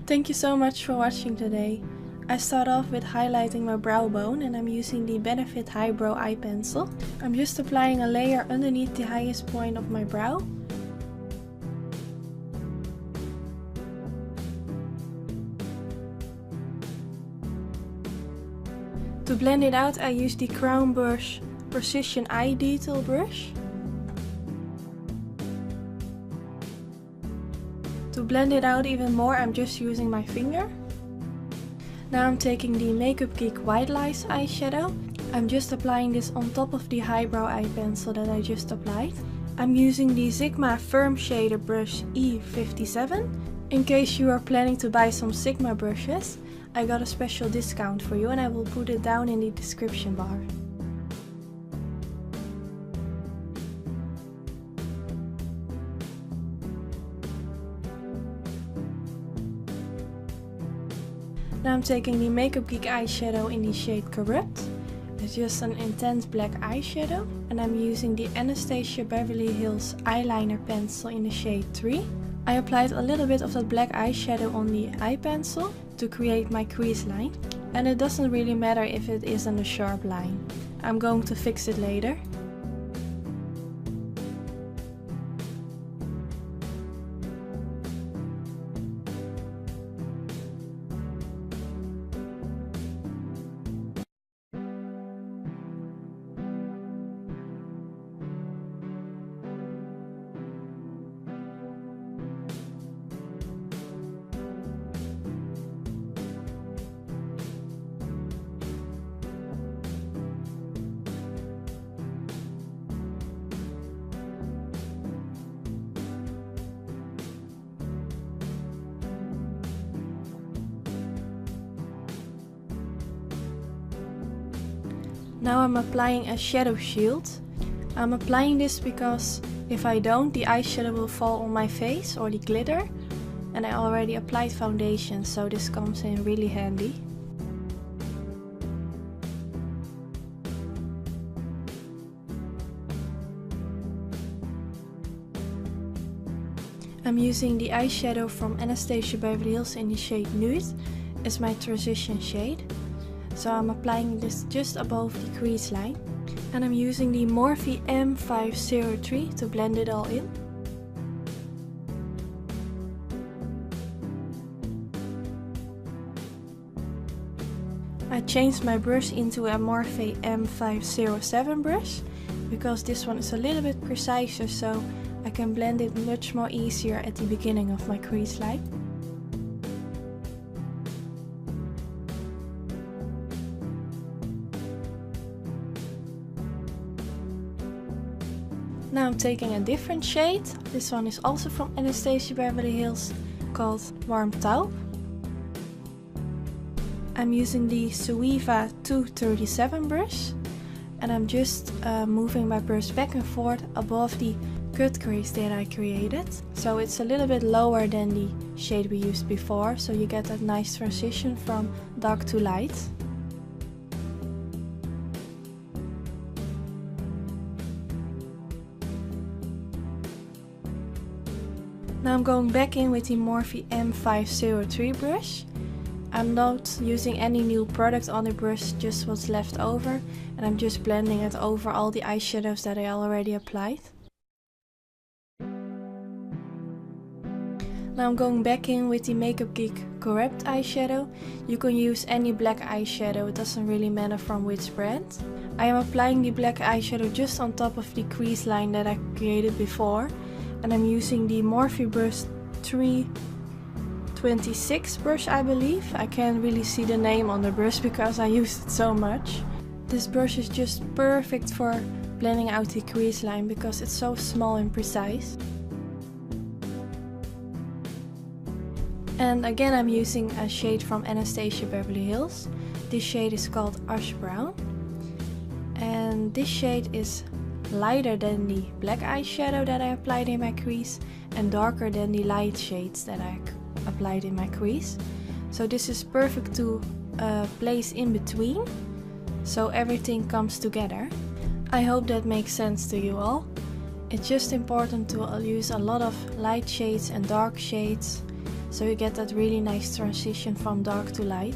Thank you so much for watching today. I start off with highlighting my brow bone and I'm using the Benefit Highbrow Eye Pencil. I'm just applying a layer underneath the highest point of my brow. To blend it out, I use the Crown Brush Precision Eye Detail brush. To blend it out even more, I'm just using my finger. Now I'm taking the Makeup Geek White Lies eyeshadow. I'm just applying this on top of the highbrow eye pencil that I just applied. I'm using the Sigma Firm Shader brush E57. In case you are planning to buy some Sigma brushes, I got a special discount for you and I will put it down in the description bar. Now I'm taking the Makeup Geek eyeshadow in the shade Corrupt. It's just an intense black eyeshadow. And I'm using the Anastasia Beverly Hills eyeliner pencil in the shade 3. I applied a little bit of that black eyeshadow on the eye pencil to create my crease line. And it doesn't really matter if it isn't a sharp line. I'm going to fix it later. Now I'm applying a shadow shield. I'm applying this because if I don't, the eyeshadow will fall on my face or the glitter. And I already applied foundation, so this comes in really handy. I'm using the eyeshadow from Anastasia Beverly Hills in the shade Nude. It's my transition shade. So I'm applying this just above the crease line. And I'm using the Morphe M503 to blend it all in. I changed my brush into a Morphe M507 brush because this one is a little bit preciser, so I can blend it much more easier at the beginning of my crease line. Now I'm taking a different shade. This one is also from Anastasia Beverly Hills, called Warm Taupe. I'm using the Suiva 237 brush and I'm just moving my brush back and forth above the cut crease that I created. So it's a little bit lower than the shade we used before, so you get that nice transition from dark to light. Now I'm going back in with the Morphe M503 brush. I'm not using any new product on the brush, just what's left over, and I'm just blending it over all the eyeshadows that I already applied. Now I'm going back in with the Makeup Geek Corrupt eyeshadow. You can use any black eyeshadow, it doesn't really matter from which brand. I am applying the black eyeshadow just on top of the crease line that I created before. And I'm using the Morphe brush 326 brush, I believe. I can't really see the name on the brush because I used it so much. This brush is just perfect for blending out the crease line because it's so small and precise. And again I'm using a shade from Anastasia Beverly Hills. This shade is called Ash Brown. And this shade is lighter than the black eyeshadow that I applied in my crease and darker than the light shades that I applied in my crease. So this is perfect to place in between, so everything comes together. I hope that makes sense to you all. It's just important to use a lot of light shades and dark shades so you get that really nice transition from dark to light.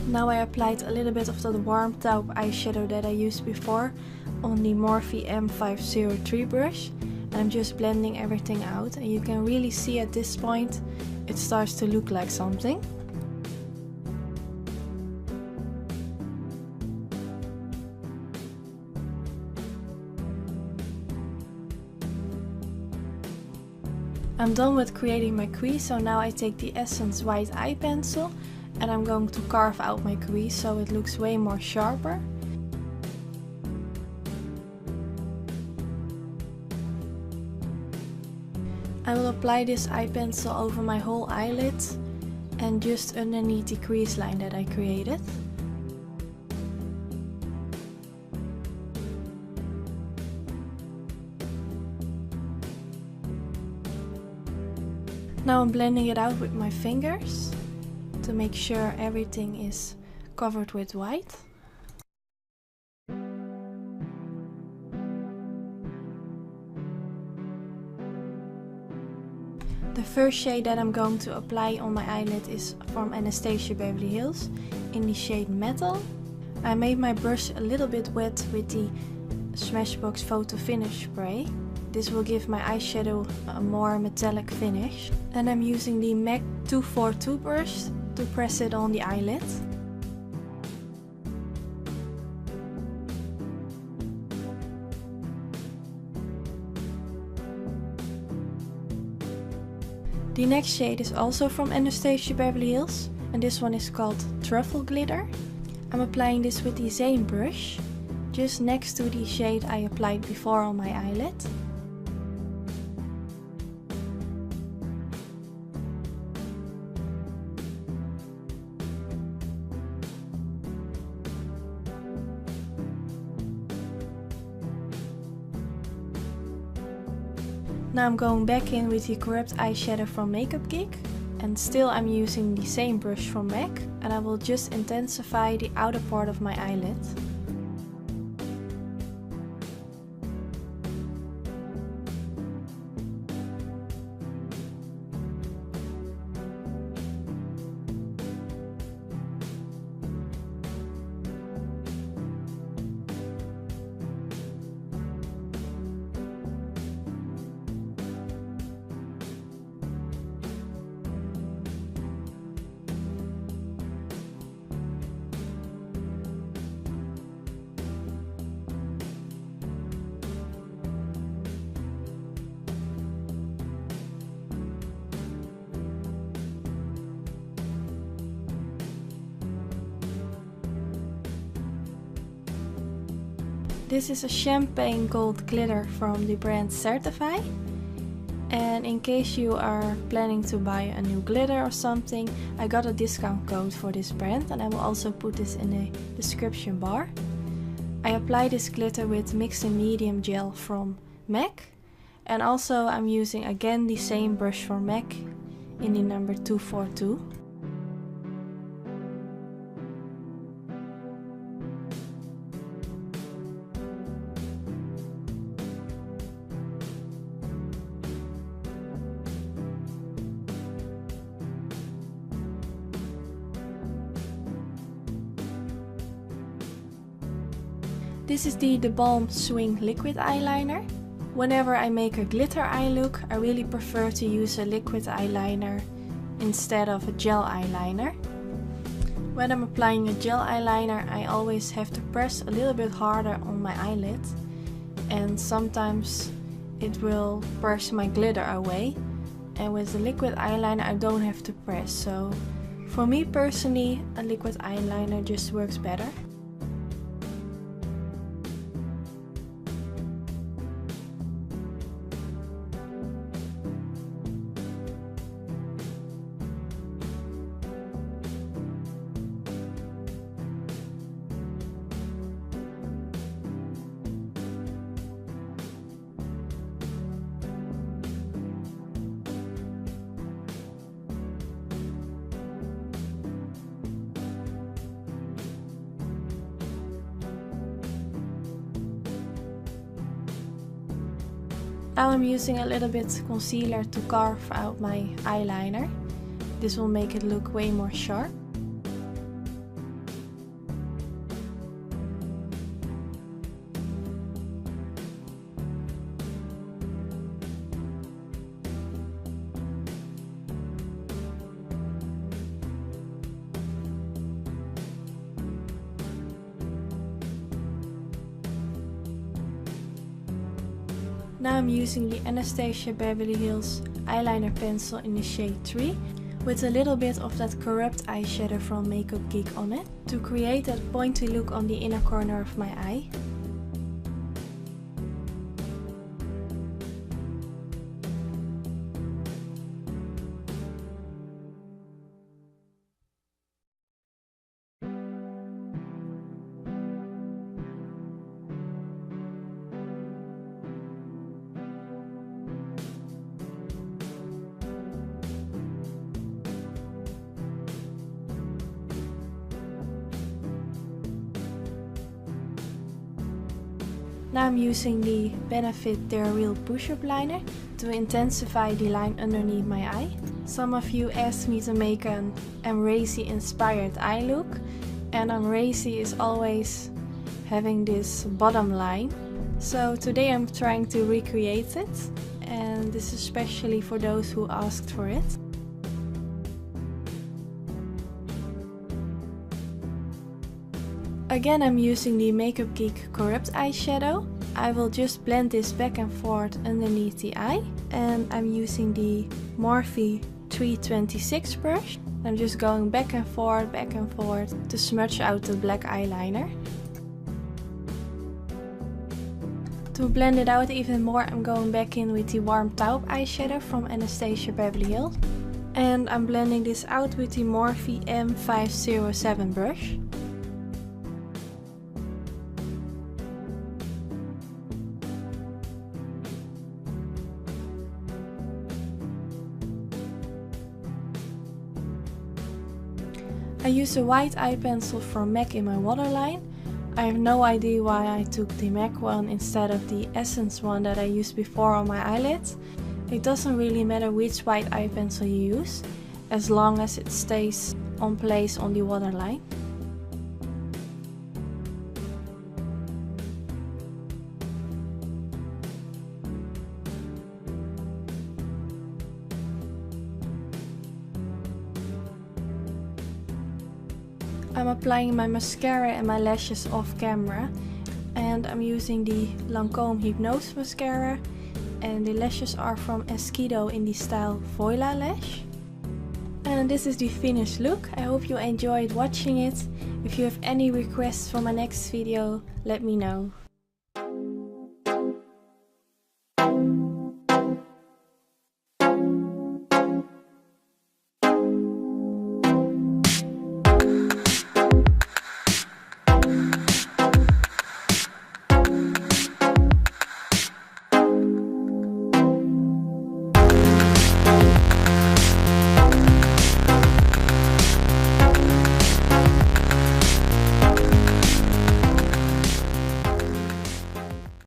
Now I applied a little bit of the warm taupe eyeshadow that I used before on the Morphe M503 brush, and I'm just blending everything out, and you can really see at this point it starts to look like something. I'm done with creating my crease, so now I take the Essence white eye pencil and I'm going to carve out my crease so it looks way more sharper. I will apply this eye pencil over my whole eyelid and just underneath the crease line that I created. Now I'm blending it out with my fingers to make sure everything is covered with white. The first shade that I'm going to apply on my eyelid is from Anastasia Beverly Hills in the shade Metal. I made my brush a little bit wet with the Smashbox Photo Finish spray. This will give my eyeshadow a more metallic finish. And I'm using the MAC 242 brush to press it on the eyelid. The next shade is also from Anastasia Beverly Hills, and this one is called Truffle Glitter. I'm applying this with the same brush, just next to the shade I applied before on my eyelid. Now I'm going back in with the Corrupt eyeshadow from Makeup Geek, and still I'm using the same brush from MAC, and I will just intensify the outer part of my eyelid. This is a champagne gold glitter from the brand Certify. And in case you are planning to buy a new glitter or something, I got a discount code for this brand, and I will also put this in the description bar. I apply this glitter with Mix and Medium gel from MAC, and also I'm using again the same brush from MAC in the number 242. This is the Balm Swing liquid eyeliner. Whenever I make a glitter eye look, I really prefer to use a liquid eyeliner instead of a gel eyeliner. When I'm applying a gel eyeliner, I always have to press a little bit harder on my eyelid, and sometimes it will brush my glitter away. And with the liquid eyeliner I don't have to press, so for me personally a liquid eyeliner just works better. Now I'm using a little bit concealer to carve out my eyeliner. This will make it look way more sharp. Now I'm using the Anastasia Beverly Hills eyeliner pencil in the shade 3 with a little bit of that corrupt eyeshadow from Makeup Geek on it to create that pointy look on the inner corner of my eye. Now I'm using the Benefit They're Real Push-Up Liner to intensify the line underneath my eye. Some of you asked me to make an Emracy inspired eye look, and Emracy is always having this bottom line. So today I'm trying to recreate it, and this is especially for those who asked for it. Again, I'm using the Makeup Geek Corrupt eyeshadow. I will just blend this back and forth underneath the eye, and I'm using the Morphe 326 brush. I'm just going back and forth to smudge out the black eyeliner. To blend it out even more, I'm going back in with the Warm Taupe eyeshadow from Anastasia Beverly Hills. And I'm blending this out with the Morphe M507 brush. I used a white eye pencil from MAC in my waterline. I have no idea why I took the MAC one instead of the Essence one that I used before on my eyelids. It doesn't really matter which white eye pencil you use, as long as it stays on place on the waterline. I'm applying my mascara and my lashes off camera, and I'm using the Lancome Hypnose mascara, and the lashes are from Esquido in the style Voila Lash. And this is the finished look. I hope you enjoyed watching it. If you have any requests for my next video, let me know.